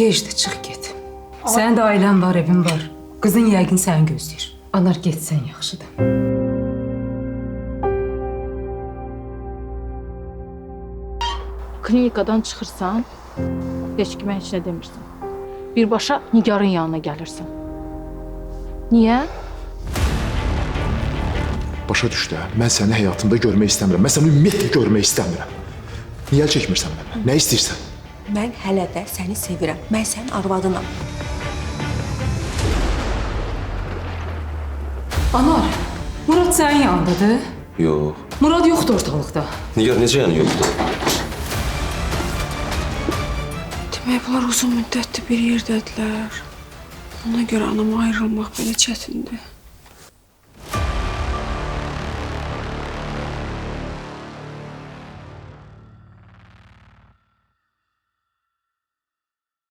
Gecdi, çıx get. Sənin də ailən var, evin var. Qızın yəqin səni gözləyir. Anar, getsən yaxşıdır. Klinikadan çıxırsan, heç kimə heç nə demirsən. Birbaşa Nigarın yanına gəlirsən. Niyə? Başa düşdü. Mən səni həyatımda görmək istəmirəm. Mən səni ümumiyyətlə görmək istəmirəm. Niyə əl çəkmirsən məndən? Nə istəyirsən? Mən hələ də səni sevirəm. Mən sənin arvadınam. Anar, Murad sənin yanındadır. Yox. Murad yoxdur ortalıqda. Nigar necə yəni yoxdur? Demək, bunlar uzun müddətdir bir yerdədirlər. Ona görə anama ayrılmaq belə çətindir.